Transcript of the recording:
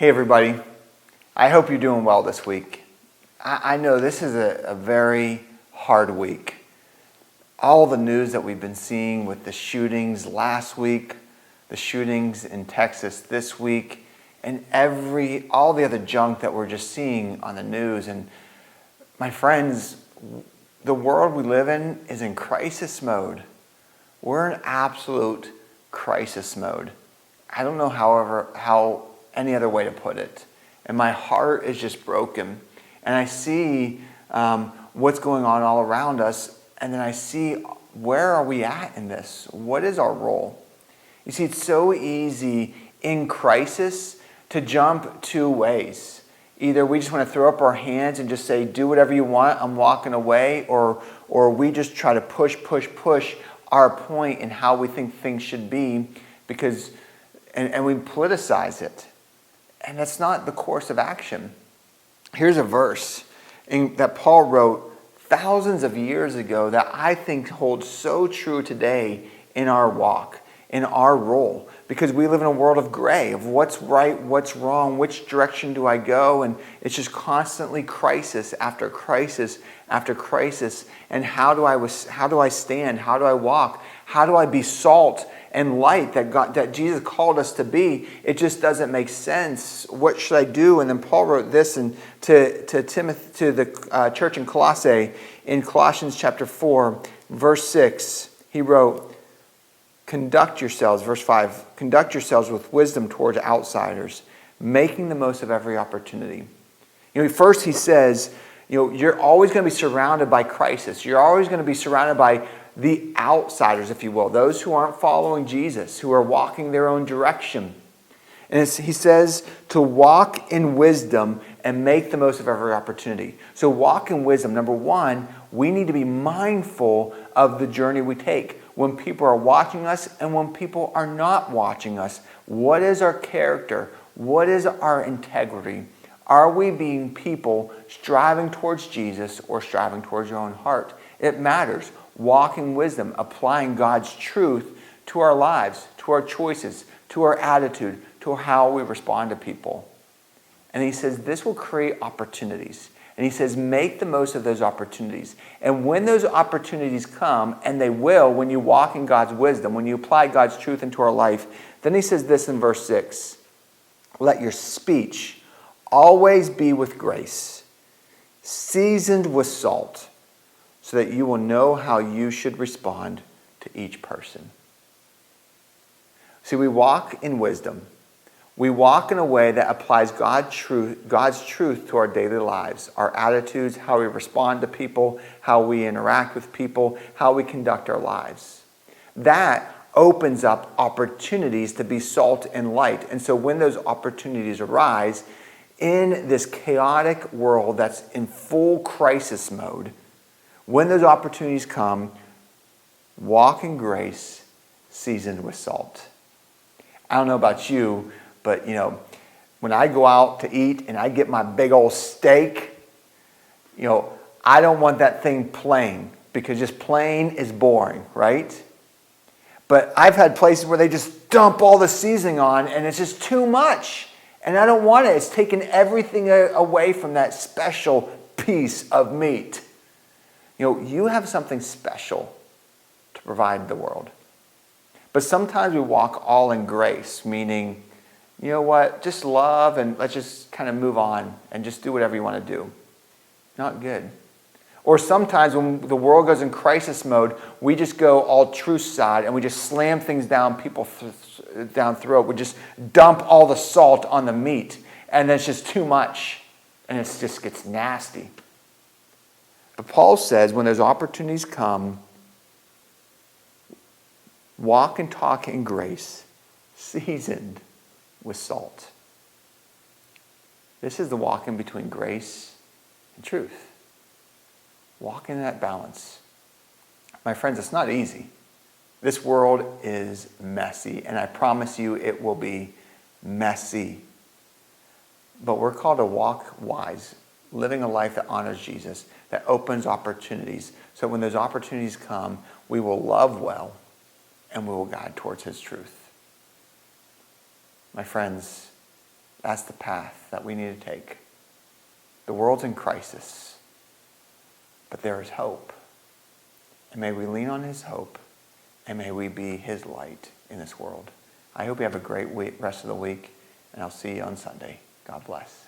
Hey everybody, I hope you're doing well this week. I know this is a very hard week. All the news that we've been seeing with the shootings last week, the shootings in Texas this week, and all the other junk that we're just seeing on the news. And my friends, the world we live in is in crisis mode. We're in absolute crisis mode. I don't know, how any other way to put it. And my heart is just broken. And I see what's going on all around us. And then I see, where are we at in this? What is our role? You see, it's so easy in crisis to jump two ways. Either we just want to throw up our hands and just say, do whatever you want, I'm walking away. Or we just try to push our point in how we think things should be, because and we politicize it. And that's not the course of action. Here's a verse that Paul wrote thousands of years ago that I think holds so true today in our walk, in our role. Because we live in a world of gray, of what's right, what's wrong, which direction do I go? And it's just constantly crisis after crisis after crisis. And how do I stand? How do I walk? How do I be salt and light that Jesus called us to be? It just doesn't make sense. What should I do? And then Paul wrote this to the church in Colossae, in Colossians chapter 4, verse 6. He wrote, conduct yourselves, verse 5, conduct yourselves with wisdom towards outsiders, making the most of every opportunity. First he says, you're always going to be surrounded by crisis. You're always going to be surrounded by the outsiders, if you will, those who aren't following Jesus, who are walking their own direction. And he says to walk in wisdom and make the most of every opportunity. So walk in wisdom. Number one, we need to be mindful of the journey we take. When people are watching us and when people are not watching us, what is our character? What is our integrity? Are we being people striving towards Jesus or striving towards your own heart? It matters. Walk in wisdom, applying God's truth to our lives, to our choices, to our attitude, to how we respond to people. And he says this will create opportunities. And he says make the most of those opportunities. And when those opportunities come, and they will when you walk in God's wisdom, when you apply God's truth into our life, then he says this in verse 6. Let your speech always be with grace, seasoned with salt, so that you will know how you should respond to each person. See, we walk in wisdom. We walk in a way that applies God's truth to our daily lives, our attitudes, how we respond to people, how we interact with people, how we conduct our lives. That opens up opportunities to be salt and light. And so when those opportunities arise in this chaotic world that's in full crisis mode, when those opportunities come, walk in grace, seasoned with salt. I don't know about you, but when I go out to eat and I get my big old steak, I don't want that thing plain, because just plain is boring, right? But I've had places where they just dump all the seasoning on and it's just too much. And I don't want it. It's taken everything away from that special piece of meat. You have something special to provide the world. But sometimes we walk all in grace, meaning, you know what, just love and let's just kind of move on and just do whatever you want to do. Not good. Or sometimes when the world goes in crisis mode, we just go all truth side and we just slam things down down throat. We just dump all the salt on the meat, and then it's just too much and it just gets nasty. But Paul says when those opportunities come, walk and talk in grace, seasoned with salt. This is the walking between grace and truth. Walk in that balance. My friends, it's not easy. This world is messy, and I promise you it will be messy. But we're called to walk wise, living a life that honors Jesus, that opens opportunities. So when those opportunities come, we will love well and we will guide towards his truth. My friends, That's the path that we need to take. The world's in crisis, but there is hope. And may we lean on his hope, and may we be his light in this world. I hope you have a great rest of the week, and I'll see you on Sunday. God bless.